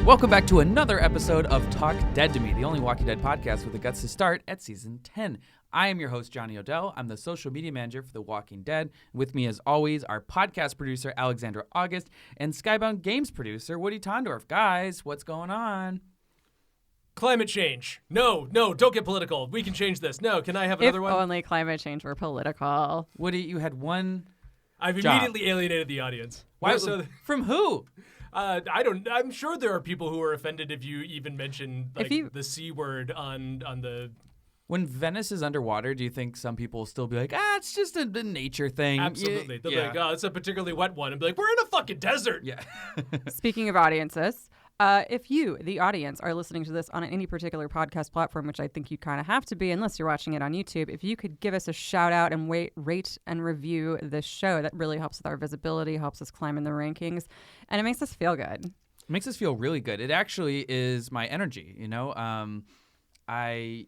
Welcome back to another episode of Talk Dead to Me, the only Walking Dead podcast with the guts to start at season 10. I am your host, Johnny Odell. I'm the social media manager for The Walking Dead. With me, as always, our podcast producer, Alexandra August, and Skybound Games producer, Woody Tondorf. Guys, what's going on? Climate change. No, don't get political. We can change this. No, can I have another one? If only climate change were political. Woody, you had one I've job. immediately alienated the audience. Why? So, From who? I'm sure there are people who are offended if you even mention the C word on the... When Venice is underwater, do you think some people will still be like, it's just a nature thing? Absolutely. They'll Yeah. be like, it's a particularly wet one. And be like, we're in a fucking desert. Yeah. Speaking of audiences, if you, the audience, are listening to this on any particular podcast platform, which I think you kind of have to be unless you're watching it on YouTube, if you could give us a shout out and rate and review this show, that really helps with our visibility, helps us climb in the rankings, and it makes us feel good. It makes us feel really good. It actually is my energy, I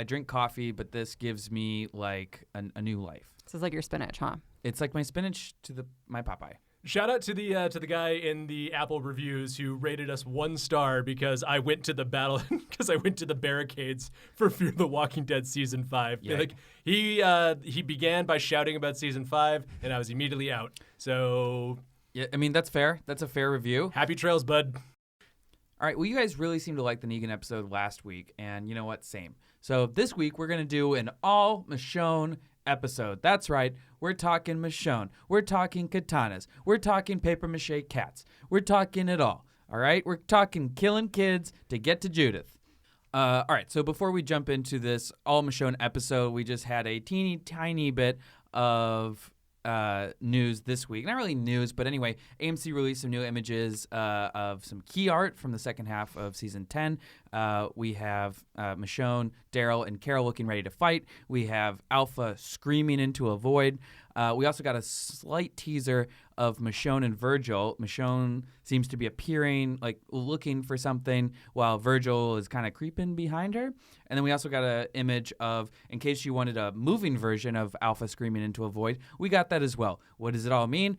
drink coffee, but this gives me like a new life. This is like your spinach, huh? It's like my spinach to my Popeye. Shout out to the guy in the Apple reviews who rated us 1 star because I went to the barricades for Fear the Walking Dead season 5. Yeah. Like he began by shouting about season 5, and I was immediately out. So Yeah, I mean, that's fair. That's a fair review. happy trails, bud. All right, well, you guys really seemed to like the Negan episode last week, and you know what? Same. So this week, we're going to do an all Michonne episode. That's right. We're talking Michonne. We're talking katanas. We're talking papier-mâché cats. We're talking it all. All right? We're talking killing kids to get to Judith. All right, so before we jump into this all Michonne episode, we just had a teeny tiny bit of news this week. Not really news, but anyway, AMC released some new images of some key art from the second half of season 10. We have Michonne, Daryl, and Carol looking ready to fight. We have Alpha screaming into a void. We also got a slight teaser of Michonne and Virgil. Michonne seems to be appearing, like looking for something, while Virgil is kind of creeping behind her. And then we also got an image of, in case you wanted a moving version of Alpha screaming into a void, we got that as well. What does it all mean?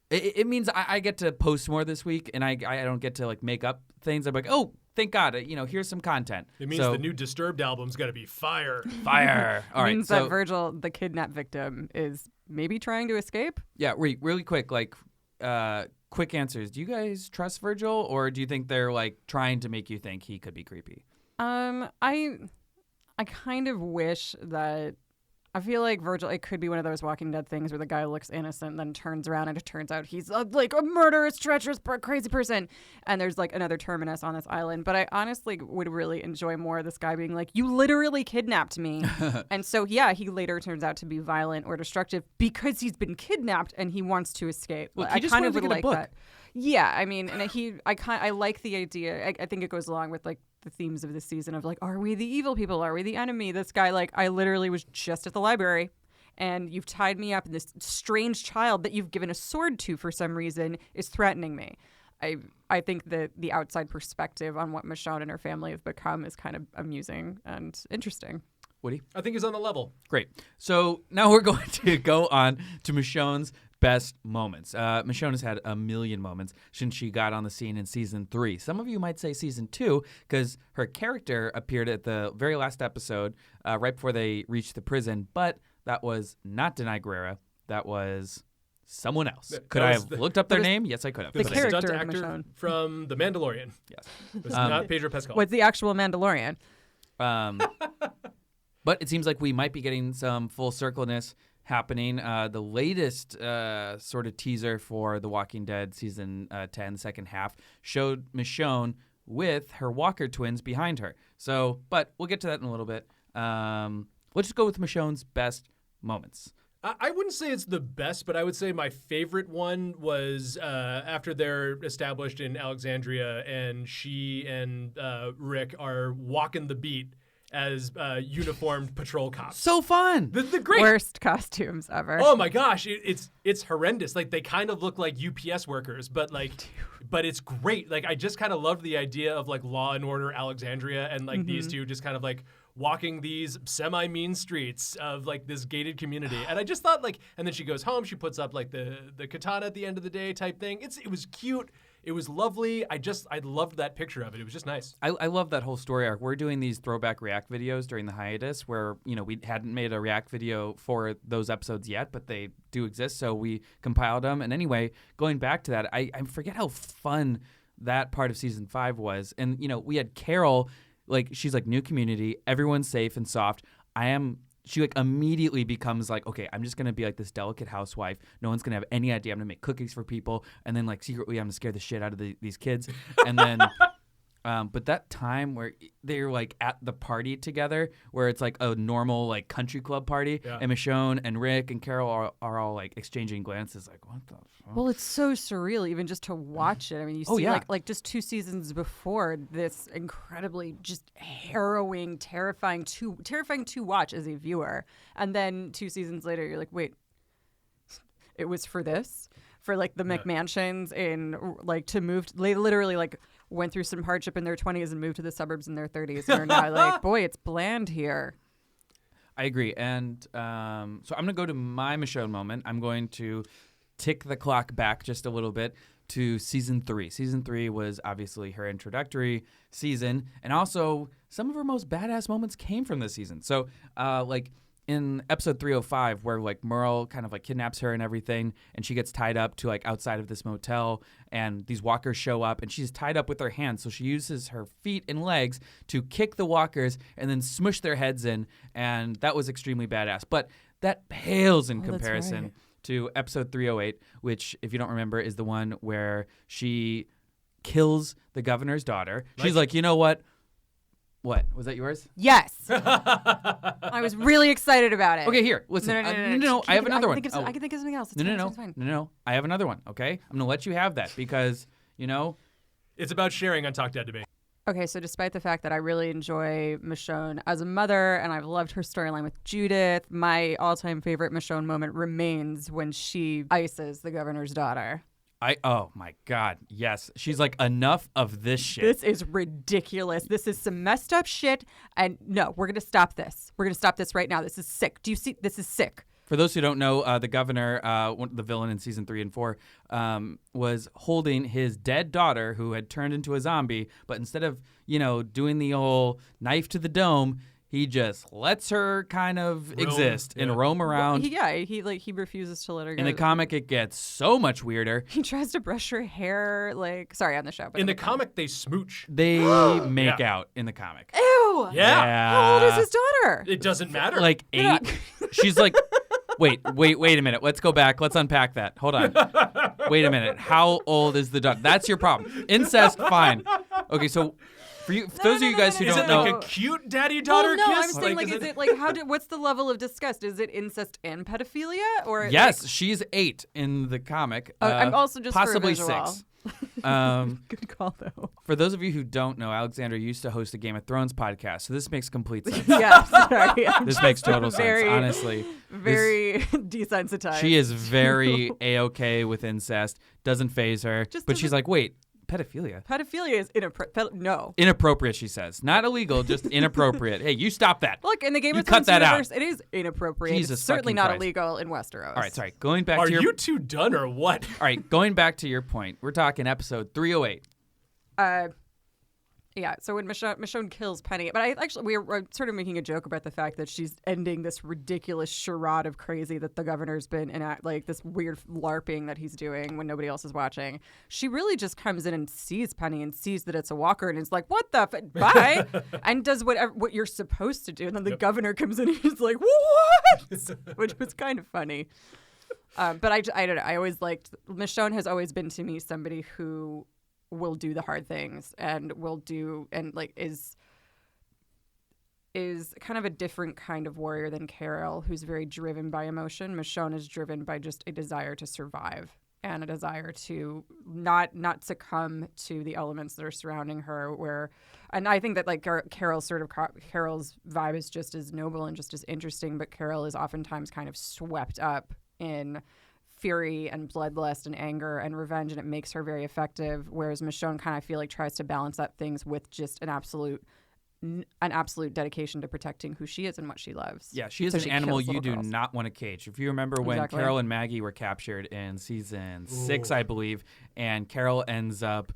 It means I get to post more this week, and I don't get to like make up things. I'm like, oh, thank God, here's some content. It means the new Disturbed album's got to be fire. Fire. All right. It means that Virgil, the kidnapped victim, is maybe trying to escape? Yeah, really quick, quick answers. Do you guys trust Virgil, or do you think they're like trying to make you think he could be creepy? I kind of wish that. I feel like Virgil, it could be one of those Walking Dead things where the guy looks innocent and then turns around and it turns out he's like a murderous, treacherous, crazy person. And there's like another terminus on this island. But I honestly would really enjoy more of this guy being like, you literally kidnapped me. And so, yeah, he later turns out to be violent or destructive because he's been kidnapped and he wants to escape. Look, I kind of would like that. Yeah, I mean, and I like the idea. I think it goes along with like the themes of this season of like, are we the evil people? Are we the enemy? This guy, like, I literally was just at the library and you've tied me up, and this strange child that you've given a sword to for some reason is threatening me. I think that the outside perspective on what Michonne and her family have become is kind of amusing and interesting. Woody? I think he's on the level. Great. So now we're going to go on to Michonne's best moments. Michonne has had a million moments since she got on the scene in season 3. Some of you might say season 2 because her character appeared at the very last episode right before they reached the prison, but that was not Denai Guerrera. That was someone else. Could I have looked up their name? Yes, I could have. The character stunt of actor Michonne. from The Mandalorian. Yes. It was not Pedro Pascal. What's the actual Mandalorian? But it seems like we might be getting some full circleness happening. The latest sort of teaser for The Walking Dead season 10, second half, showed Michonne with her Walker twins behind her. So, but we'll get to that in a little bit. Let's just go with Michonne's best moments. I wouldn't say it's the best, but I would say my favorite one was after they're established in Alexandria and she and Rick are walking the beat as uniformed patrol cops. So fun. The great Worst costumes ever. Oh my gosh, it's horrendous. Like they kind of look like UPS workers, but it's great. Like I just kind of loved the idea of like Law and Order Alexandria and like these two just kind of like walking these semi-mean streets of like this gated community. And I just thought like, and then she goes home, she puts up like the katana at the end of the day type thing. It was cute. It was lovely. I loved that picture of it. It was just nice. I love that whole story arc. We're doing these throwback React videos during the hiatus where, we hadn't made a React video for those episodes yet, but they do exist, so we compiled them. And anyway, going back to that, I forget how fun that part of season 5 was. And, we had Carol, she's new community, everyone's safe and soft. She immediately becomes okay, I'm just going to be this delicate housewife. No one's going to have any idea. I'm going to make cookies for people. And then secretly I'm going to scare the shit out of these kids. And then, but that time where they're at the party together, where it's a normal country club party, and Michonne and Rick and Carol are all exchanging glances what the fuck? Well, it's so surreal even just to watch it. I mean, you see just 2 seasons before this incredibly just harrowing, terrifying to watch as a viewer. And then 2 seasons later, you're wait, it was for this? For the McMansions in to move, they literally went through some hardship in their 20s and moved to the suburbs in their 30s. And are now boy, it's bland here. I agree. And so I'm going to go to my Michonne moment. I'm going to tick the clock back just a little bit to season 3. Season 3 was obviously her introductory season, and also some of her most badass moments came from this season. So in episode 305, where Merle kind of kidnaps her and everything, and she gets tied up to outside of this motel, and these walkers show up, and she's tied up with her hands, so she uses her feet and legs to kick the walkers and then smush their heads in, and that was extremely badass. But that pales in comparison to episode 308, which, if you don't remember, is the one where she kills the governor's daughter. She's you know what? What? Was that yours? Yes. I was really excited about it. Okay, here. Listen. No. I have another one. I can think of something else. It's No. I have another one, okay? I'm going to let you have that because, It's about sharing on Talk Dead to Me. Okay, so despite the fact that I really enjoy Michonne as a mother and I've loved her storyline with Judith, my all-time favorite Michonne moment remains when she ices the governor's daughter. Oh my God, yes. She's enough of this shit. This is ridiculous. This is some messed up shit. And no, we're going to stop this. We're going to stop this right now. This is sick. Do you see? This is sick. For those who don't know, the governor, the villain in season 3 and 4, was holding his dead daughter who had turned into a zombie. But instead of, doing the old knife to the dome, he just lets her kind of exist and roam around. Well, he refuses to let her go. In the comic, it gets so much weirder. He tries to brush her hair, sorry, on the show. But in the comic, they smooch. They make out in the comic. Ew! Yeah. How old is his daughter? It doesn't matter. 8. She's wait a minute. Let's go back. Let's unpack that. Hold on. Wait a minute. How old is the daughter? That's your problem. Incest, fine. Okay, so for those of you guys who don't know, is it a cute daddy-daughter kiss? No, I'm saying is it what's the level of disgust? Is it incest and pedophilia, or yes, she's 8 in the comic. I'm also just possibly for a visual. 6. Good call though. For those of you who don't know, Alexander used to host a Game of Thrones podcast, so this makes complete sense. Yeah, sorry. This makes total sense, honestly. Very desensitized. She is very A-okay with incest, doesn't faze her, but she's wait. Pedophilia. Pedophilia is no. Inappropriate, she says. Not illegal, just inappropriate. Hey, you stop that. Look, in the Game of Thrones universe, it is inappropriate. Jesus it's certainly not Christ. illegal in Westeros. All right, sorry. Going back Are to you two done or what? All right, going back to your point. We're talking episode 308. Yeah, so when Michonne kills Penny, but we were sort of making a joke about the fact that she's ending this ridiculous charade of crazy that the governor's been in, this weird LARPing that he's doing when nobody else is watching. She really just comes in and sees Penny and sees that it's a walker and is like, what the bye, and does what you're supposed to do. And then the governor comes in and he's like, what? Which was kind of funny. But I don't know. I always liked, Michonne has always been to me somebody who will do the hard things and is kind of a different kind of warrior than Carol, who's very driven by emotion. Michonne is driven by just a desire to survive and a desire to not succumb to the elements that are surrounding her. And I think that Carol's vibe is just as noble and just as interesting, but Carol is oftentimes kind of swept up in fury and bloodlust and anger and revenge, and it makes her very effective, whereas Michonne kind of, I feel like, tries to balance out things with just an absolute an absolute dedication to protecting who she is and what she loves. Yeah, she is So an she animal kills you little do girls. not want to cage. If you remember when Exactly. Carol and Maggie were captured in season 6, I believe, and Carol ends up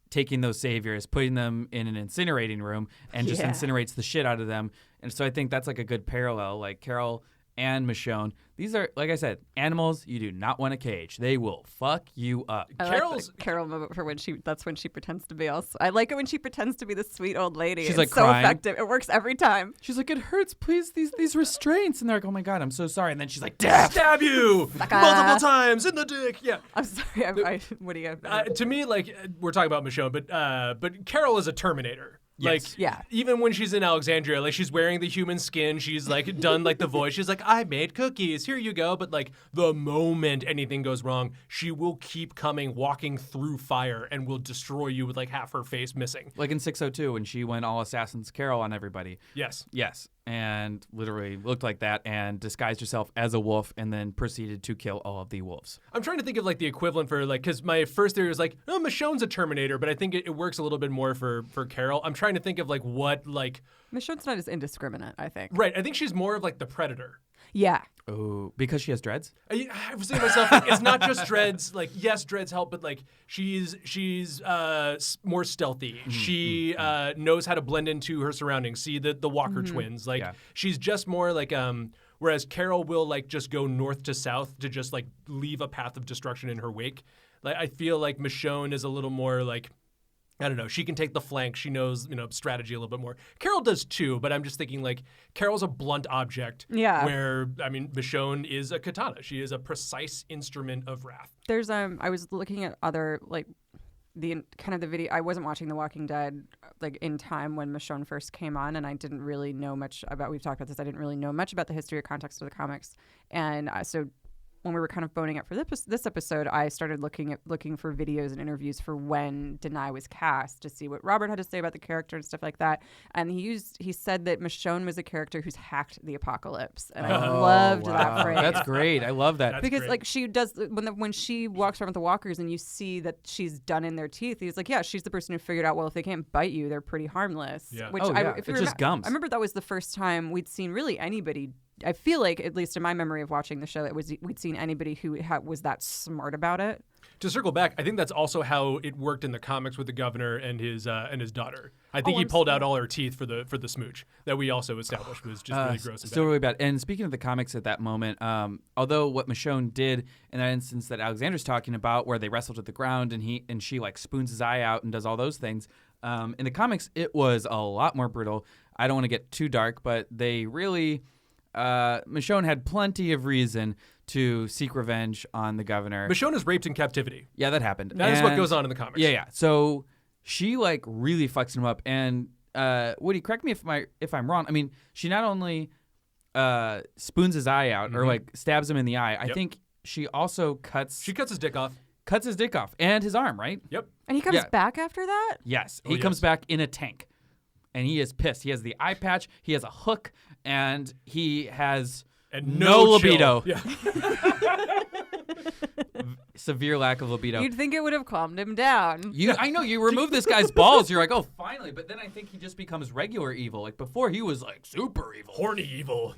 taking those saviors, putting them in an incinerating room, and just Yeah. incinerates the shit out of them. And so I think that's like a good parallel. Like Carol and Michonne, these are, like I said, animals you do not want to cage. They will fuck you up. I Carol's- like the Carol moment for that's when she pretends to be also. I like it when she pretends to be the sweet old lady. She's, It's like, so crying. effective. It works every time. She's like, it hurts, please, these restraints. And they're like, oh my God, I'm so sorry. And then she's like, death. Stab you multiple times in the dick. Yeah. I'm sorry. What do you have? To me, like we're talking about Michonne, but Carol is a Terminator. Like, Yes. Yeah. even when she's in Alexandria, like she's wearing the human skin, she's like done like the voice. She's like, I made cookies, here you go. But like the moment anything goes wrong, she will keep coming, walking through fire, and will destroy you with like half her face missing. Like in 602 when she went all Assassin's Carol on everybody. Yes. Yes, and literally looked like that and disguised herself as a wolf and then proceeded to kill all of the wolves. I'm trying to think of like the equivalent for like, because my first theory was like, oh, Michonne's a Terminator, but I think it works a little bit more for Carol. I'm trying to think of like what like, Michonne's not as indiscriminate, I think. right. I think she's more of like the Predator. Yeah. Oh, because she has dreads? I was saying to myself, like, it's not just dreads. Like, yes, dreads help, but like, she's more stealthy. She knows how to blend into her surroundings. See the Walker twins. Like, Yeah. she's just more like Whereas Carol will like just go north to south to just like leave a path of destruction in her wake. Like, I feel like Michonne is a little more like, I don't know. She can take the flank. She knows, strategy a little bit more. Carol does too, but I'm just thinking like Carol's a blunt object. Yeah. Where Michonne is a katana. She is a precise instrument of wrath. There's I was looking at other like the kind of the video. I wasn't watching The Walking Dead like in time when Michonne first came on, and I didn't really know much about. We've talked about this. I didn't really know much about the history or context of the comics, and so when we were kind of boning up for this episode, I started looking for videos and interviews for when Denai was cast to see what Robert had to say about the character and stuff like that. And he said that Michonne was a character who's hacked the apocalypse, and I loved that phrase. That's great. I love that. That's Because great. like she does when she walks around with the walkers and you see that she's done in their teeth, he's like, yeah, she's the person who figured out, well, if they can't bite you, they're pretty harmless. Yeah. Which Oh, yeah. if you It's just gums. I remember that was the first time we'd seen really anybody. I feel like, at least in my memory of watching the show, we'd seen anybody who was that smart about it. To circle back, I think that's also how it worked in the comics with the governor and his daughter. I think he pulled out all her teeth for the smooch that we also established was just really gross. And Still bad. really bad. And speaking of the comics at that moment, although what Michonne did in that instance that Alexander's talking about, where they wrestled to the ground and she like spoons his eye out and does all those things, in the comics it was a lot more brutal. I don't want to get too dark, but they really Michonne had plenty of reason to seek revenge on the governor. Michonne is raped in captivity. Yeah, that happened. That is what And- goes on in the comics. Yeah. So she like really fucks him up. And Woody, correct me if I'm wrong. I mean, she not only spoons his eye out or like stabs him in the eye. I Yep. think she also cuts She cuts his dick off. his dick off and his arm. Right? Yep. And he comes Yeah. back after that? Yes. Oh, He comes yes. back in a tank, and he is pissed. He has the eye patch. He has a hook, and he has And no chill. libido. Yeah. Severe lack of libido. You'd think it would have calmed him down. I know you remove this guy's balls. You're like, oh, finally. But then I think he just becomes regular evil. Like before, he was like super evil. Horny evil.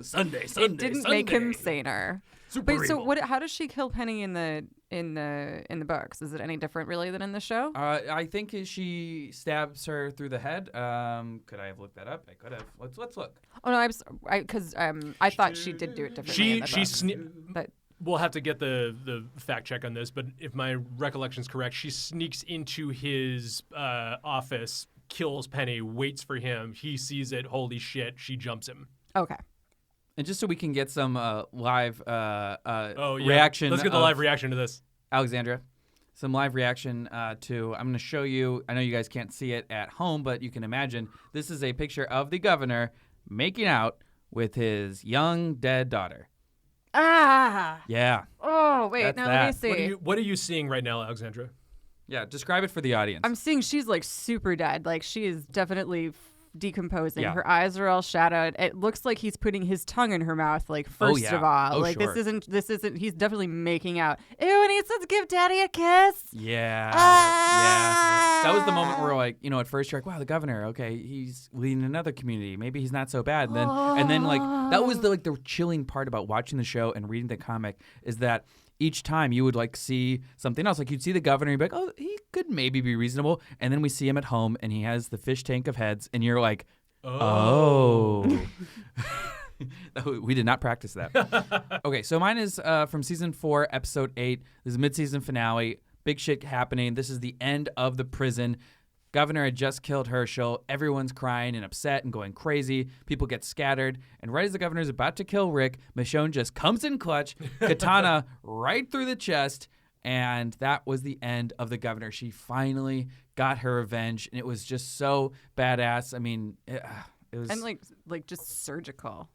Sunday. It didn't make him saner. Super But so evil. how does she kill Penny in the books? Is it any different really than in the show? I think she stabs her through the head. Could I have looked that up? I could have. Let's look. Oh no, because I thought she did do it differently. in the books. But We'll have to get the fact check on this, but if my recollection is correct, she sneaks into his office, kills Penny, waits for him. He sees it. Holy shit! She jumps him. okay. And just so we can get some live Oh yeah. reaction. Let's get the of live reaction to this. Alexandra. Some live reaction to. I'm going to show you. I know you guys can't see it at home, but you can imagine. This is a picture of the governor making out with his young dead daughter. Ah. Yeah. Oh wait, That's now let me that. see. What are you seeing right now, Alexandra? Yeah. Describe it for the audience. I'm seeing she's like super dead. Like she is definitely decomposing. Yeah. Her eyes are all shadowed. It looks like he's putting his tongue in her mouth. Like, first of all, like sure. this isn't. He's definitely making out. Ew, and he says, "Give Daddy a kiss." Yeah. Ah! That was the moment where, like, at first you're like, wow, the governor, okay, he's leading another community. Maybe he's not so bad. And then like, that was the chilling part about watching the show and reading the comic is that each time you would like see something else. Like you'd see the governor, you'd be like, oh, he could maybe be reasonable. And then we see him at home and he has the fish tank of heads and you're like, oh. We did not practice that. Okay, so mine is from season 4, episode 8. This is mid-season finale. Big shit happening. This is the end of the prison. Governor had just killed Herschel. Everyone's crying and upset and going crazy. People get scattered. And right as the governor's about to kill Rick, Michonne just comes in clutch, katana right through the chest. And that was the end of the governor. She finally got her revenge. And it was just so badass. I mean, it was... And like just surgical.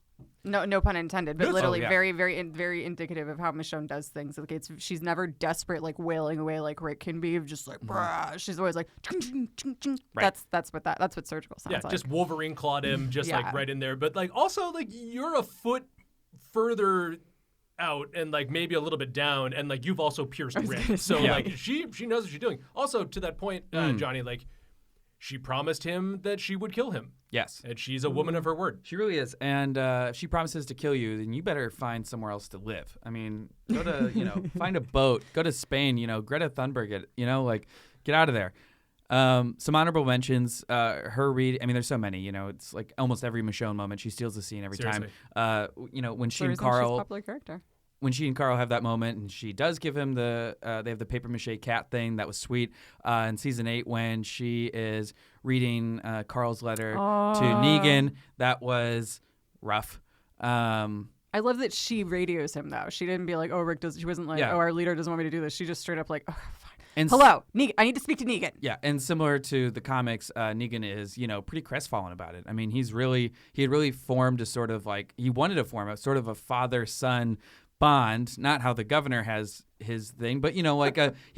No pun intended, but literally very, very, very indicative of how Michonne does things. Like she's never desperate, like wailing away like Rick can be, just like brah. She's always like, chung, chung, chung, chung. Right. That's what surgical sounds like. Yeah, just Wolverine clawed him, just like right in there. But like also like you're a foot further out and like maybe a little bit down, and like you've also pierced Rick. So like she knows what she's doing. Also to that point, Johnny, like she promised him that she would kill him. Yes. And she's a woman of her word. She really is. And if she promises to kill you, then you better find somewhere else to live. I mean, go to, find a boat, go to Spain, Greta Thunberg, get out of there. Some honorable mentions, her read, I mean, there's so many, it's like almost every Michonne moment. She steals the scene every Seriously. time. When she and She's a Carl... popular character. When she and Carl have that moment, and she does give him they have the paper mache cat thing. That was sweet. In season 8, when she is reading Carl's letter to Negan, that was rough. I love that she radios him though. She didn't be like, "Oh, Rick does." She wasn't like, "Oh, our leader doesn't want me to do this." She just straight up like, "Oh, fine." And hello, Negan. I need to speak to Negan. Yeah, and similar to the comics, Negan is pretty crestfallen about it. I mean, he had really formed a sort of like he wanted to form a sort of a father-son bond, not how the governor has his thing, but he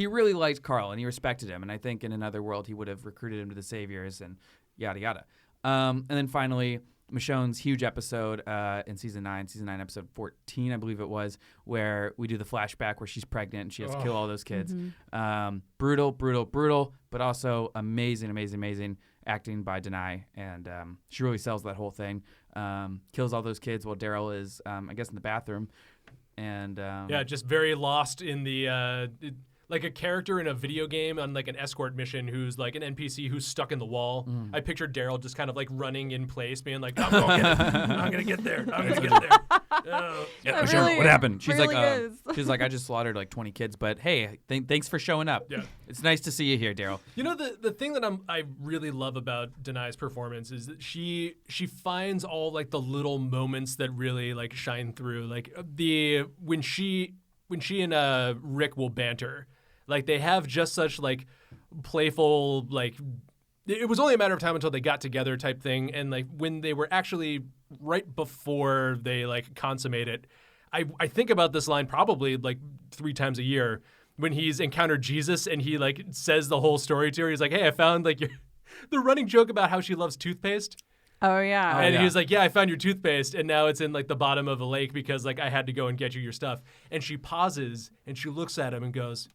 really liked Carl and he respected him, and I think in another world he would have recruited him to the Saviors and yada yada. And then finally, Michonne's huge episode in season 9 episode 14, I believe it was, where we do the flashback where she's pregnant and she has to kill all those kids. Mm-hmm. Brutal, but also amazing acting by Denai, and she really sells that whole thing. Kills all those kids while Daryl is, I guess, in the bathroom. And just very lost in the like a character in a video game on like an escort mission who's like an NPC who's stuck in the wall. I pictured Daryl just kind of like running in place, being like, "I'm gonna get there. What happened?" She's really like, "I just slaughtered like 20 kids, but hey, thanks for showing up. Yeah, it's nice to see you here, Daryl." The thing that I really love about Denai's performance is that she finds all like the little moments that really like shine through. Like when she and Rick will banter, like they have just such like playful, like it was only a matter of time until they got together type thing. And like when they were actually right before they like consummate it, I think about this line probably like 3 times a year when he's encountered Jesus and he like says the whole story to her. He's like, "Hey, I found like the running joke about how she loves toothpaste." Oh yeah. And he was like, "Yeah, I found your toothpaste and now it's in like the bottom of a lake because like I had to go and get you your stuff." And she pauses and she looks at him and goes,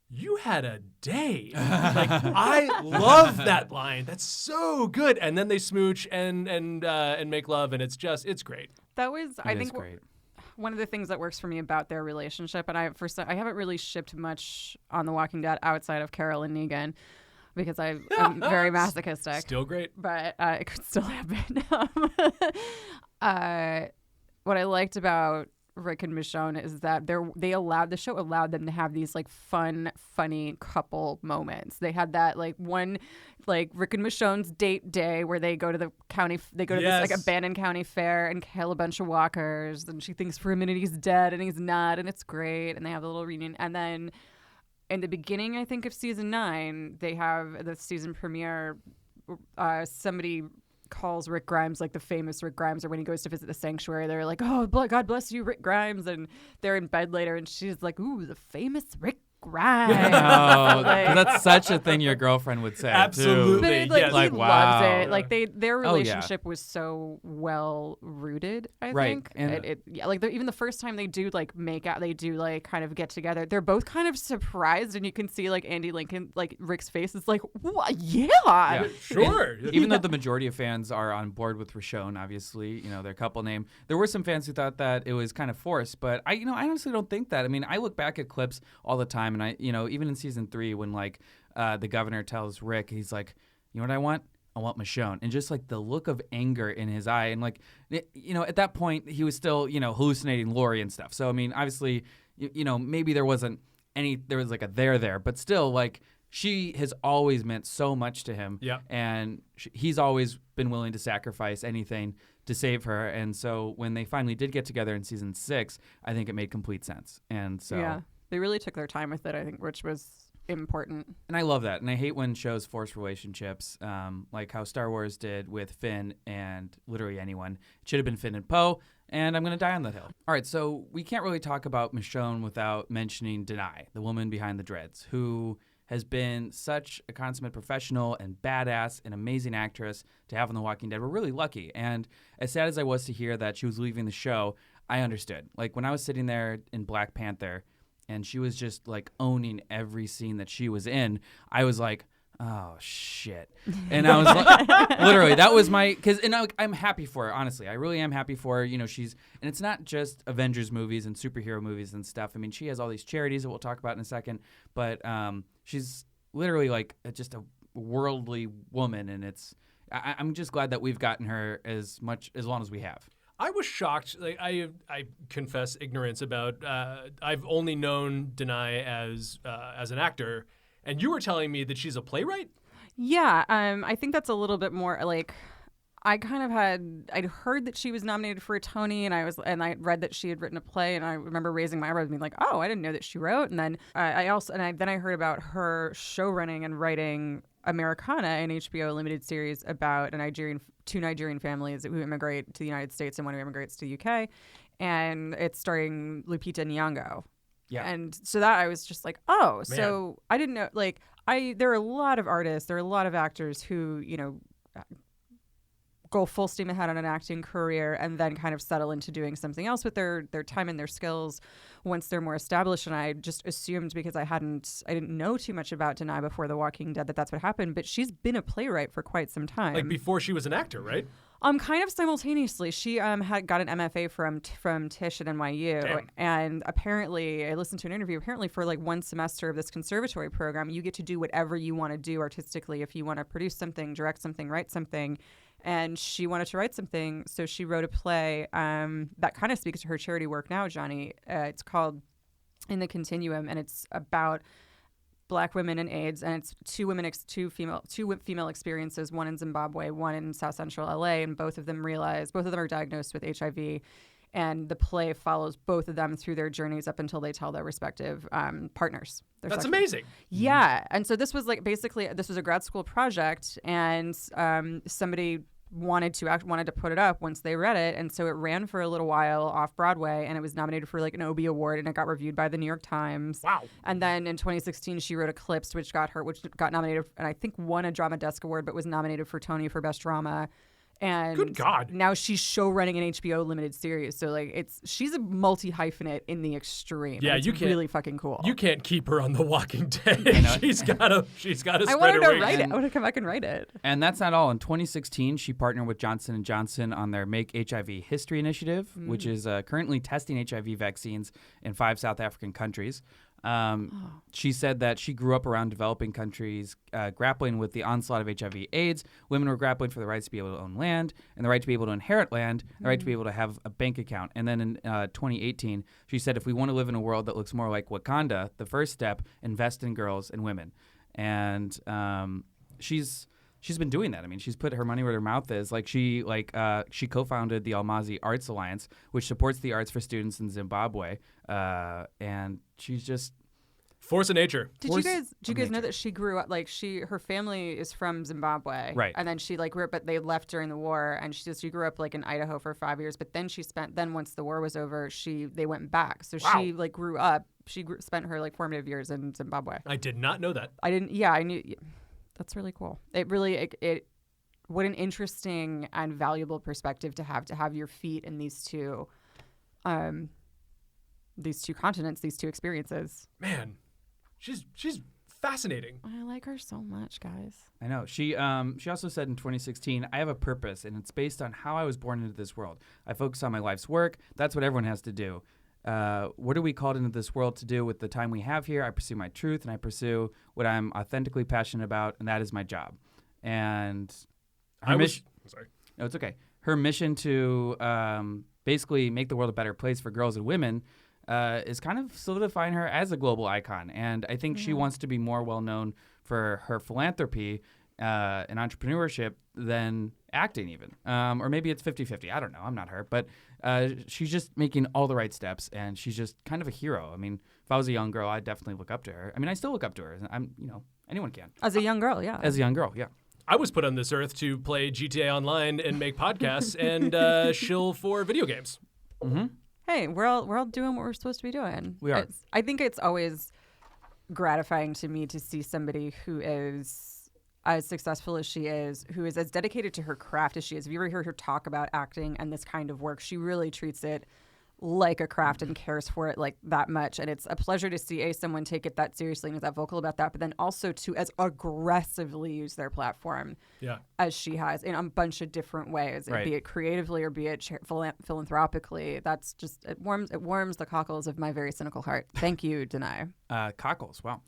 "You had a day." Like I love that line. That's so good. And then they smooch and make love, and it's great. That was I think great. One of the things that works for me about their relationship, and I haven't really shipped much on The Walking Dead outside of Carol and Negan, because I'm very masochistic. Still great. But it could still happen. What I liked about Rick and Michonne is that the show allowed them to have these like fun, funny couple moments. They had that like one, like Rick and Michonne's date day where they go to the county, they go to this like abandoned county fair and kill a bunch of walkers, and she thinks for a minute he's dead and he's not, and it's great, and they have a little reunion. And then in the beginning, I think, of season 9, they have the season premiere, somebody calls Rick Grimes like the famous Rick Grimes, or when he goes to visit the sanctuary, they're like, "Oh, God bless you, Rick Grimes," and they're in bed later and she's like, "Ooh, the famous Rick grind. Oh, 'cause that's such a thing your girlfriend would say. Absolutely. But Yes. like, Like, he Like, loves wow. it. Like their Oh, yeah. relationship was so well rooted. I Right. think. And- Yeah, like even the first time they do like make out, they do like kind of get together. They're both kind of surprised, and you can see like Andy Lincoln, like Rick's face is like, what? Yeah. Sure. Even though the majority of fans are on board with Michonne, obviously, their couple name, there were some fans who thought that it was kind of forced. But I honestly don't think that. I mean, I look back at clips all the time, and even in season 3, when like the governor tells Rick, he's like, you know what I want? I want Michonne. And just like the look of anger in his eye, and like, at that point he was still, hallucinating Lori and stuff. So I mean, obviously, maybe there was like a there, but still, like, she has always meant so much to him. Yeah. And he's always been willing to sacrifice anything to save her. And so when they finally did get together in season 6, I think it made complete sense. And so, Yeah. They really took their time with it, I think, which was important. and I love that. And I hate when shows force relationships, like how Star Wars did with Finn and literally anyone. It should have been Finn and Poe, and I'm going to die on that hill. All right, so we can't really talk about Michonne without mentioning Denai, the woman behind the dreads, who has been such a consummate professional and badass and amazing actress to have on The Walking Dead. We're really lucky. And as sad as I was to hear that she was leaving the show, I understood. Like, when I was sitting there in Black Panther and she was just like owning every scene that she was in, I was like, oh shit. And I was like, literally, that was I'm happy for her, honestly. I really am happy for her. And it's not just Avengers movies and superhero movies and stuff. I mean, she has all these charities that we'll talk about in a second, but she's literally like just a worldly woman, and I'm just glad that we've gotten her as long as we have. I was shocked. Like, I confess ignorance about. I've only known Denai as an actor, and you were telling me that she's a playwright. Yeah, I think that's a little bit more like I'd heard that she was nominated for a Tony, and I read that she had written a play, and I remember raising my eyebrows and being like, oh, I didn't know that she wrote. And then I heard about her show running and writing Americana, an HBO limited series about two Nigerian families who immigrate to the United States and one who immigrates to the UK, and it's starring Lupita Nyong'o. Yeah. And so that I was just like, oh, Man. so I didn't know. Like, there are a lot of artists, there are a lot of actors who go full steam ahead on an acting career and then kind of settle into doing something else with their time and their skills once they're more established. And I just assumed, because I didn't know too much about Denai before The Walking Dead, that's what happened. But she's been a playwright for quite some time. Like, before she was an actor, right? Kind of simultaneously. She had got an MFA from Tisch at NYU. Damn. And apparently, I listened to an interview, apparently for like one semester of this conservatory program, you get to do whatever you want to do artistically. If you want to produce something, direct something, write something. And she wanted to write something, so she wrote a play that kind of speaks to her charity work now, Johnny. It's called In the Continuum, and it's about Black women and AIDS, and it's two female experiences, one in Zimbabwe, one in South Central LA, and both of them are diagnosed with HIV, and the play follows both of them through their journeys up until they tell their respective partners. That's amazing. Yeah, and so this was this was a grad school project, and somebody wanted to put it up once they read it, and so it ran for a little while off Broadway, and it was nominated for like an Obie Award, and it got reviewed by the New York Times. Wow. And then in 2016 she wrote Eclipsed, which got nominated, and I think won a Drama Desk Award, but was nominated for Tony for Best Drama. And Good God. now she's show running an HBO limited series. So like she's a multi-hyphenate in the extreme. Yeah, it's you can't- really fucking cool. You can't keep her on The Walking Dead. She's got to spread I wanted her to write wings. it. I want to come back and write it. And that's not all. In 2016, she partnered with Johnson & Johnson on their Make HIV History initiative, which is currently testing HIV vaccines in 5 South African countries. She said that she grew up around developing countries grappling with the onslaught of HIV/AIDS. Women were grappling for the rights to be able to own land and the right to be able to inherit land, the right to be able to have a bank account. And then in 2018, she said, if we want to live in a world that looks more like Wakanda, the first step, invest in girls and women. And she's been doing that. I mean, she's put her money where her mouth is. She co-founded the Almazi Arts Alliance, which supports the arts for students in Zimbabwe. And she's just Did you guys know nature. that she grew up her family is from Zimbabwe, Right. And then she grew up, but they left during the war, and she grew up in Idaho for 5 years. But then once the war was over, they went back. So Wow. she grew up. spent her like formative years in Zimbabwe. I did not know that. I didn't. Yeah, I knew. That's really cool. It really it what an interesting and valuable perspective to have your feet in these two continents, these two experiences. Man, she's fascinating. I like her so much, guys. I know. She also said in 2016, I have a purpose, and it's based on how I was born into this world. I focus on my life's work. That's what everyone has to do. What are we called into this world to do with the time we have here? I pursue my truth, and I pursue what I'm authentically passionate about, and that is my job. And her mission... Sorry. No, it's okay. Her mission to basically make the world a better place for girls and women is kind of solidifying her as a global icon. And I think she wants to be more well-known for her philanthropy and entrepreneurship than acting even. Or maybe it's 50-50. I don't know. I'm not her. But she's just making all the right steps, and she's just kind of a hero. I mean, if I was a young girl, I'd definitely look up to her. I mean, I still look up to her. Anyone can. As a young girl, yeah. As a young girl, yeah. I was put on this earth to play GTA Online and make podcasts and shill for video games. Mm-hmm. Hey, we're all doing what we're supposed to be doing. We are. I think it's always gratifying to me to see somebody who is as successful as she is, who is as dedicated to her craft as she is. If you ever hear her talk about acting and this kind of work, she really treats it like a craft and cares for it like that much. And it's a pleasure to see someone take it that seriously and is that vocal about that, but then also to as aggressively use their platform as she has in a bunch of different ways, right. Be it creatively or be it philanthropically. That's just, it warms the cockles of my very cynical heart. Thank you, Denai. Cockles, wow.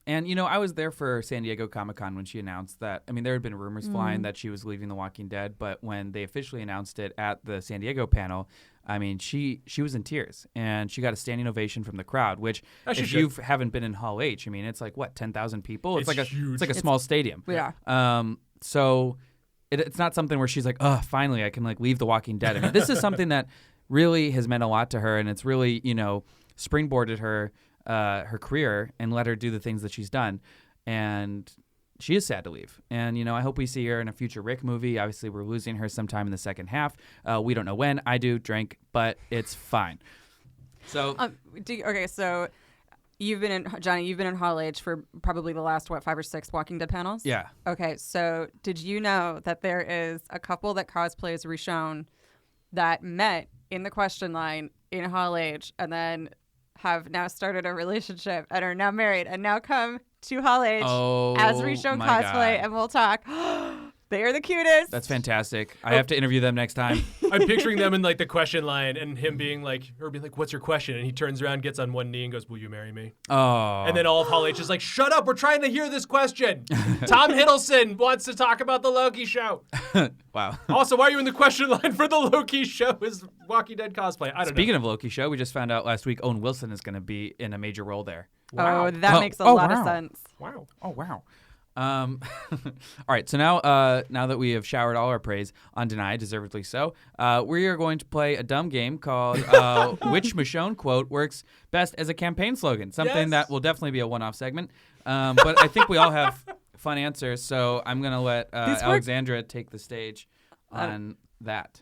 And, I was there for San Diego Comic-Con when she announced that. I mean, there had been rumors flying that she was leaving The Walking Dead, but when they officially announced it at the San Diego panel, I mean, she was in tears, and she got a standing ovation from the crowd, which if you haven't been in Hall H, I mean, it's like, 10,000 people? It's like a small stadium. Yeah. So it's not something where she's like, oh, finally, I can, leave The Walking Dead. I mean, this is something that really has meant a lot to her, and it's really, springboarded her career and let her do the things that she's done. And she is sad to leave. And, I hope we see her in a future Rick movie. Obviously, we're losing her sometime in the second half. We don't know when. I do drink, but it's fine. So, so you've been in Hall H for probably the last, 5 or 6 Walking Dead panels? Yeah. Okay, so did you know that there is a couple that cosplays Michonne that met in the question line in Hall H and then have now started a relationship and are now married and now come to Hall H as Michonne cosplay, and we'll talk. They are the cutest. That's fantastic. I have to interview them next time. I'm picturing them in the question line and him being like, what's your question? And he turns around, gets on one knee and goes, will you marry me? Oh. And then all of Hall H is like, shut up. We're trying to hear this question. Tom Hiddleston wants to talk about the Loki show. Wow. Also, why are you in the question line for the Loki show is Walking Dead cosplay? I don't know. Speaking of Loki show, we just found out last week Owen Wilson is going to be in a major role there. Wow. Oh, that makes a lot of sense. Wow. Oh, wow. All right, so now that we have showered all our praise on Denai, deservedly so, we are going to play a dumb game called Which Michonne Quote Works Best as a Campaign Slogan, something that will definitely be a one-off segment, but I think we all have fun answers, so I'm going to let Alexandra take the stage on that.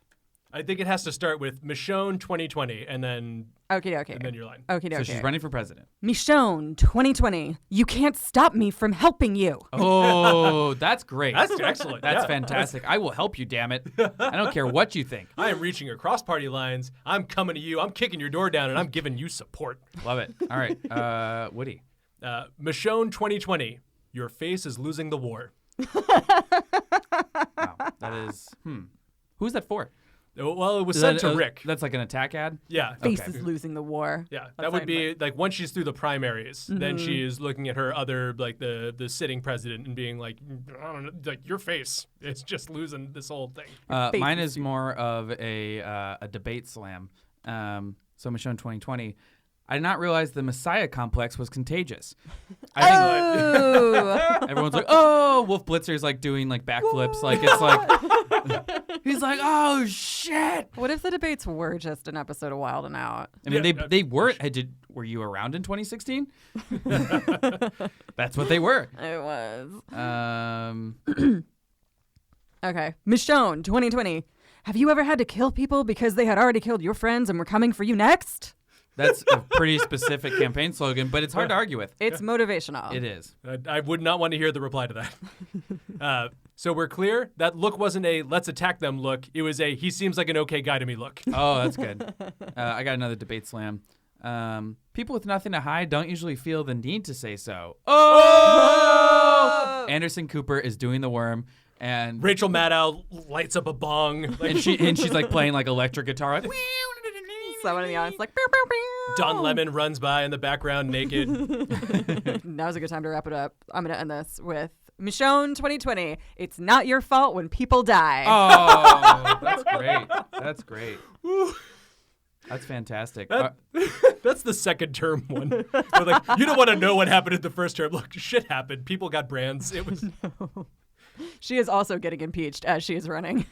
I think it has to start with Michonne 2020, and then and then your line. So she's running for president. Michonne 2020, you can't stop me from helping you. Oh, that's great. That's excellent. That's fantastic. I will help you, damn it. I don't care what you think. I am reaching across party lines. I'm coming to you. I'm kicking your door down, and I'm giving you support. Love it. All right. Woody. Michonne 2020, your face is losing the war. Wow. That is, Who's that for? Well, it was sent to Rick. That's like an attack ad? Yeah. Face is losing the war. Yeah. That would be once she's through the primaries, then she is looking at her other, the sitting president and being like, I don't know, your face is just losing this whole thing. Mine is more of a debate slam. So Michonne 2020. I did not realize the Messiah complex was contagious. Everyone's like, oh, Wolf Blitzer's doing backflips. It's he's like, oh shit. What if the debates were just an episode of Wild and Out? I mean, they were. Were you around in 2016? That's what they were. It was. Okay, Michonne 2020. Have you ever had to kill people because they had already killed your friends and were coming for you next? That's a pretty specific campaign slogan, but it's hard to argue with. It's motivational. It is. I would not want to hear the reply to that. So we're clear. That look wasn't a let's attack them look. It was a he seems like an okay guy to me look. Oh, that's good. I got another debate slam. People with nothing to hide don't usually feel the need to say so. Oh! Anderson Cooper is doing the worm, and Rachel Maddow lights up a bong. Like, and she's like playing like electric guitar. Like, Someone in the audience like, pew, pew, pew. Don Lemon runs by in the background naked. Now's a good time to wrap it up. I'm going to end this with Michonne 2020. It's not your fault when people die. Oh, that's great. That's great. That's fantastic. That's the second term one. They're like, you don't want to know what happened in the first term. Look, shit happened. People got brands. It was. No. She is also getting impeached as she is running.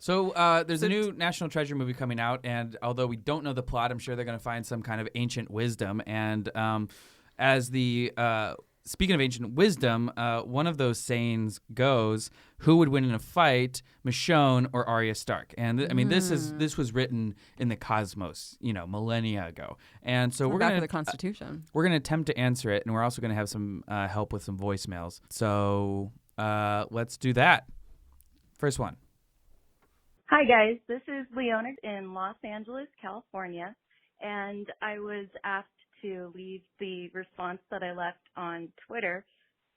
So there's a new National Treasure movie coming out, and although we don't know the plot, I'm sure they're going to find some kind of ancient wisdom. And speaking of ancient wisdom, one of those sayings goes, "Who would win in a fight, Michonne or Arya Stark?" And I mean, this was written in the cosmos, millennia ago. And so we're back going to the Constitution. We're going to attempt to answer it, and we're also going to have some help with some voicemails. So let's do that. First one. Hi, guys. This is Leona in Los Angeles, California, and I was asked to leave the response that I left on Twitter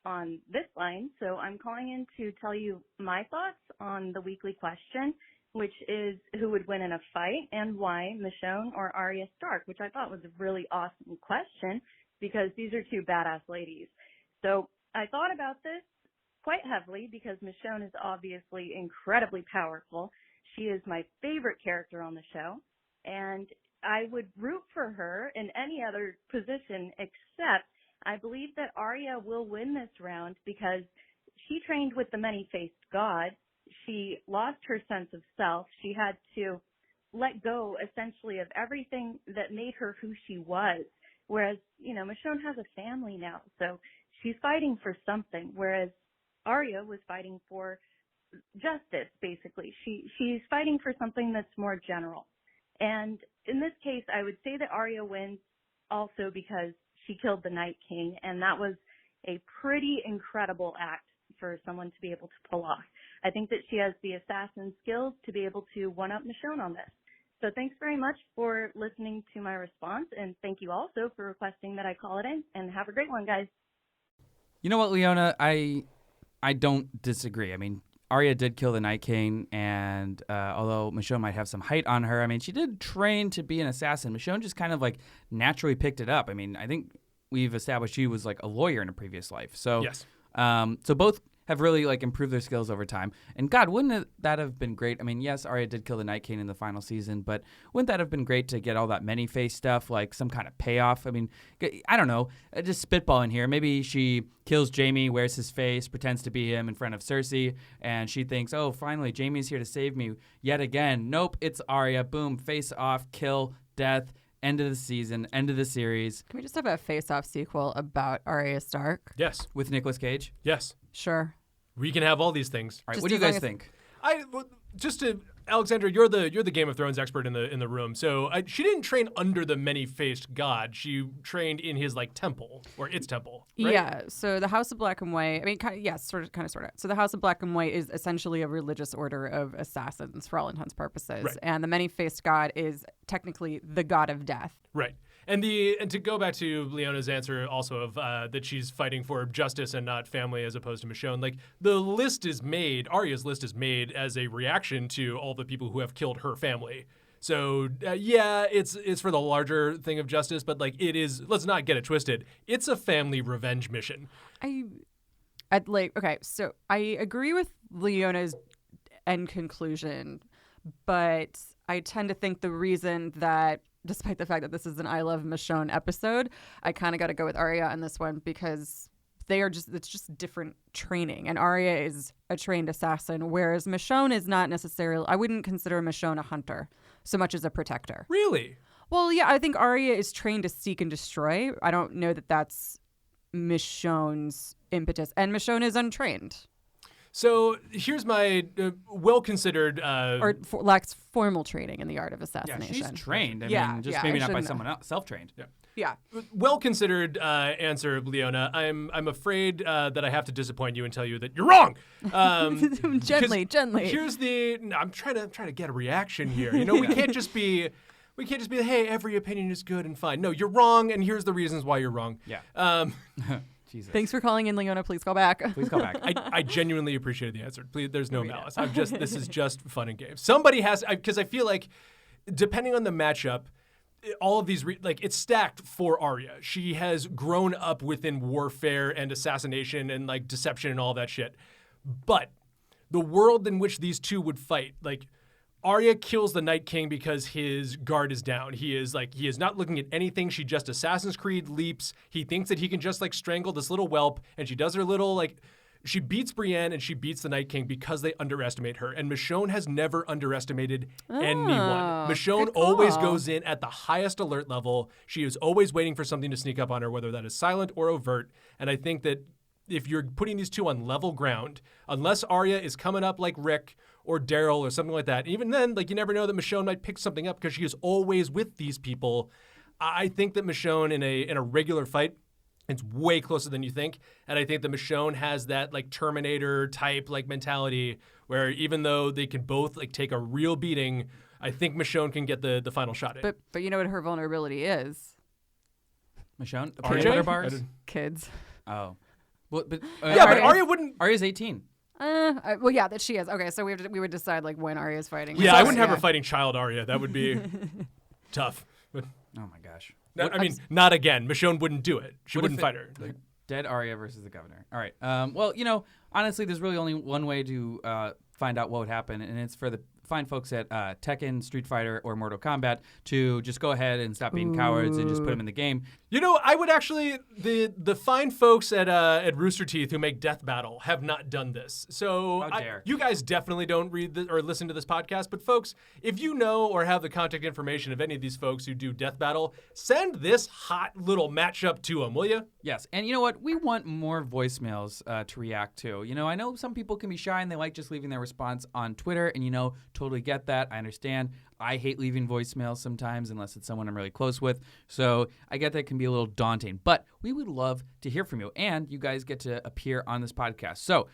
on this line, so I'm calling in to tell you my thoughts on the weekly question, which is who would win in a fight and why, Michonne or Arya Stark, which I thought was a really awesome question because these are two badass ladies. So I thought about this quite heavily because Michonne is obviously incredibly powerful. She is my favorite character on the show, and I would root for her in any other position except I believe that Arya will win this round because she trained with the many-faced god. She lost her sense of self. She had to let go, essentially, of everything that made her who she was, whereas, Michonne has a family now, so she's fighting for something, whereas Arya was fighting for justice, basically. She's fighting for something that's more general. And in this case, I would say that Arya wins also because she killed the Night King, and that was a pretty incredible act for someone to be able to pull off. I think that she has the assassin skills to be able to one-up Michonne on this. So thanks very much for listening to my response, and thank you also for requesting that I call it in, and have a great one, guys. You know what, Leona? I don't disagree. I mean, Arya did kill the Night King, and although Michonne might have some height on her, I mean, she did train to be an assassin. Michonne just kind of like naturally picked it up. I mean, I think we've established she was like a lawyer in a previous life. So, Yes. So both have really like improved their skills over time. And God, wouldn't that have been great? I mean, yes, Arya did kill the Night King in the final season, but wouldn't that have been great to get all that many-face stuff, like some kind of payoff? I mean, I don't know, just spitballing here. Maybe she kills Jaime, wears his face, pretends to be him in front of Cersei, and she thinks, oh, finally, Jaime's here to save me yet again. Nope, it's Arya. Boom, face off, kill, death. End of the season, end of the series. Can we just have a face-off sequel about Arya Stark? Yes. With Nicolas Cage? Yes. Sure. We can have all these things. All right, Just what do you as long guys as- think? Alexandra, you're the Game of Thrones expert in the room. So she didn't train under the many-faced god. She trained in his temple or its temple. Right? Yeah. So the House of Black and White. I mean, yes, sort of. So the House of Black and White is essentially a religious order of assassins for all intents and purposes, Right. and the many-faced god is technically the god of death. Right. And to go back to Leona's answer also of that she's fighting for justice and not family as opposed to Michonne, the list is made, Arya's list is made as a reaction to all the people who have killed her family. So, it's for the larger thing of justice, but it is, let's not get it twisted, it's a family revenge mission. Okay, so I agree with Leona's end conclusion, but I tend to think the reason that, despite the fact that this is an I Love Michonne episode, I kind of got to go with Arya on this one because it's just different training. And Arya is a trained assassin, whereas Michonne is not necessarily, I wouldn't consider Michonne a hunter so much as a protector. Really? Well, yeah, I think Arya is trained to seek and destroy. I don't know that that's Michonne's impetus. And Michonne is untrained. So here's my well-considered. Or lacks formal training in the art of Yeah, assassination. she's trained. I Yeah, mean, just yeah, maybe I not by shouldn't- someone else, self-trained. Yeah. Well-considered answer, Leona. I'm afraid that I have to disappoint you and tell you that you're wrong. Gently. Here's the. I'm trying to get a reaction here. You know, we can't just be. Hey, every opinion is good and fine. No, you're wrong, and here's the reasons why you're wrong. Yeah. Jesus. Thanks for calling in, Leona. Please call back. Please call back. I genuinely appreciated the answer. Please, there's no malice. This is just fun and games. Somebody has, because I feel like, depending on the matchup, all of these, it's stacked for Arya. She has grown up within warfare and assassination and like deception and all that shit. But the world in which these two would fight, like, Arya kills the Night King because his guard is down. He is not looking at anything. She just Assassin's Creed leaps. He thinks that he can just like strangle this little whelp, and she does her little like. She beats Brienne and she beats the Night King because they underestimate her. And Michonne has never underestimated anyone. Michonne good call. always goes in at the highest alert level. She is always waiting for something to sneak up on her, whether that is silent or overt. And I think that if you're putting these two on level ground, unless Arya is coming up like Rick or Daryl or something like that, even then, like, you never know that Michonne might pick something up because she is always with these people. I think that Michonne in a regular fight, it's way closer than you think. And I think that Michonne has that like Terminator type like mentality where even though they can both like take a real beating, I think Michonne can get the final shot in. But you know what her vulnerability is? Michonne? RJ? Peanut butter bars? Kids. Oh. Well, but Yeah, but Arya wouldn't. Arya's 18. Well, yeah, that she is. Okay, so we would decide like when Arya's fighting. Yeah, I wouldn't have her fighting child Arya. That would be tough. But Oh my gosh. I mean, not again. Michonne wouldn't do it. She What if wouldn't fight her. Like, Dead Arya versus the governor. All right. Well, you know, honestly, there's really only one way to find out what would happen, and it's for the fine folks at Tekken, Street Fighter, or Mortal Kombat to just go ahead and stop being cowards and just put them in the game. you know, I would actually the fine folks at Rooster Teeth who make Death Battle have not done this. So How dare. you guys definitely don't read or listen to this podcast. But folks, if you know or have the contact information of any of these folks who do Death Battle, send this hot little matchup to them, will you? Yes, and you know what? We want more voicemails to react to. You know, I know some people can be shy and they like just leaving their response on Twitter, and, you know, totally get that. I understand. I hate leaving voicemails sometimes unless it's someone I'm really close with. So I get that it can be a little daunting. But we would love to hear from you, and you guys get to appear on this podcast. So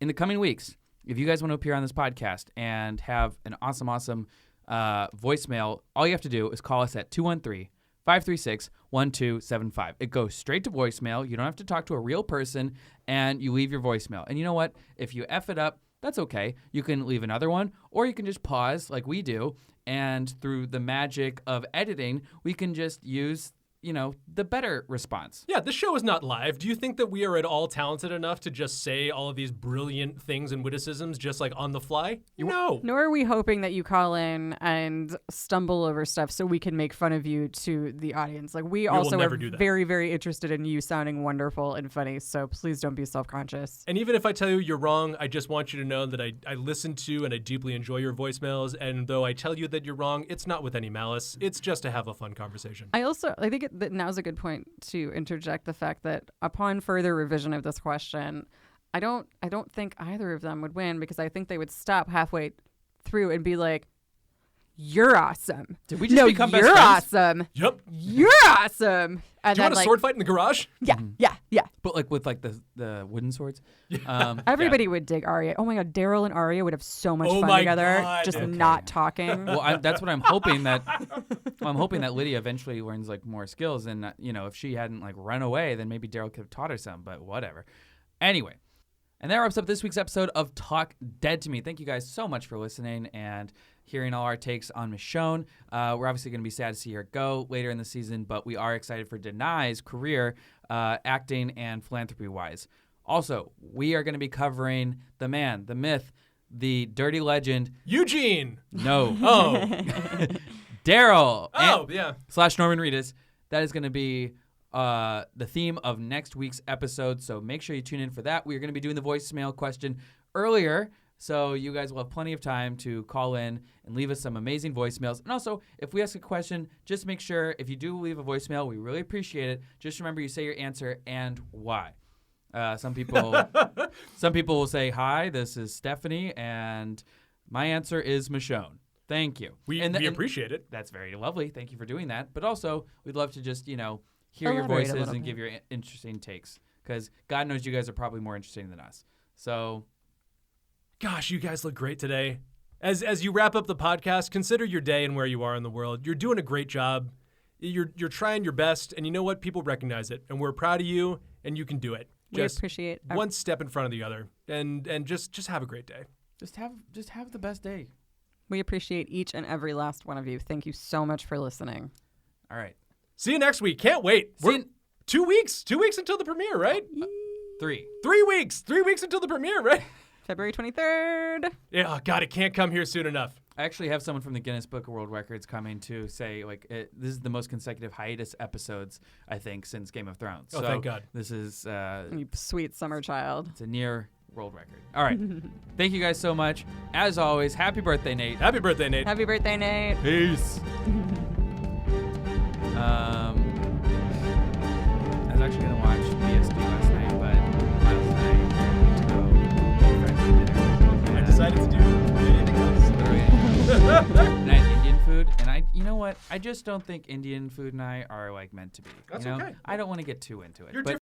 in the coming weeks, if you guys want to appear on this podcast and have an awesome voicemail, all you have to do is call us at 213-536-1275. It goes straight to voicemail. You don't have to talk to a real person, and you leave your voicemail. And you know what? If you F it up, that's okay. You can leave another one, or you can just pause like we do, and through the magic of editing, we can just use, you know, the better response. Yeah, this show is not live. Do you think that we are at all talented enough to just say all of these brilliant things and witticisms just like on the fly? No. Nor are we hoping that you call in and stumble over stuff so we can make fun of you to the audience. Like, we also never are do that. very, very interested in you sounding wonderful and funny. So please don't be self-conscious. And even if I tell you you're wrong, I just want you to know that I listen to and I deeply enjoy your voicemails. And though I tell you that you're wrong, it's not with any malice. It's just to have a fun conversation. I think that now's a good point to interject the fact that upon further revision of this question, I don't think either of them would win, because I think they would stop halfway through and be like, "You're awesome." Did we just become best you're friends? awesome. Yep. You're awesome. And Do you want a like, sword fight in the garage? Yeah. But like with like the wooden swords. Everybody would dig Arya. Oh my God, Daryl and Arya would have so much Oh fun my together, God. just Okay. not talking. Well, that's what I'm hoping that. Well, I'm hoping that Lydia eventually learns like more skills, and you know, if she hadn't like run away, then maybe Daryl could have taught her some. But whatever. Anyway, and that wraps up this week's episode of Talk Dead to Me. Thank you guys so much for listening and hearing all our takes on Michonne. We're obviously going to be sad to see her go later in the season, but we are excited for Denai's career, acting and philanthropy-wise. Also, we are going to be covering the man, the myth, the dirty legend. Eugene. No. Oh. Daryl. Oh, yeah. / Norman Reedus. That is going to be the theme of next week's episode, so make sure you tune in for that. We are going to be doing the voicemail question earlier, so you guys will have plenty of time to call in and leave us some amazing voicemails. And also, if we ask a question, just make sure if you do leave a voicemail, we really appreciate it. Just remember you say your answer and why. Some people will say, hi, this is Stephanie, and my answer is Michonne. Thank you. We appreciate it. That's very lovely. Thank you for doing that. But also, we'd love to just, hear your Elaborate a voices little and bit. give your interesting takes. Because God knows you guys are probably more interesting than us. So, Gosh, you guys look great today. As you wrap up the podcast, consider your day and where you are in the world. You're doing a great job. You're trying your best, and you know what? People recognize it, and we're proud of you, and you can do it. We appreciate one step in front of the other, and just have a great day. just have the best day. We appreciate each and every last one of you. Thank you so much for listening. All right. See you next week. Can't wait. See you 2 weeks. 2 weeks until the premiere, right? 3. 3 weeks. 3 weeks until the premiere, right? February 23rd. Yeah, oh God, it can't come here soon enough. I actually have someone from the Guinness Book of World Records coming to say, this is the most consecutive hiatus episodes, I think, since Game of Thrones. Oh, so thank God. This is You sweet summer child. it's a near world record. All right. Thank you guys so much. As always, happy birthday, Nate. Happy birthday, Nate. Happy birthday, Nate. Peace. I was actually going to watch BSD last night, but last night I had to go with friends for dinner. I decided to do anything else. Literally. And I had Indian food, and you know what? I just don't think Indian food and I are meant to be. That's you know? okay. I don't want to get too into it. You're but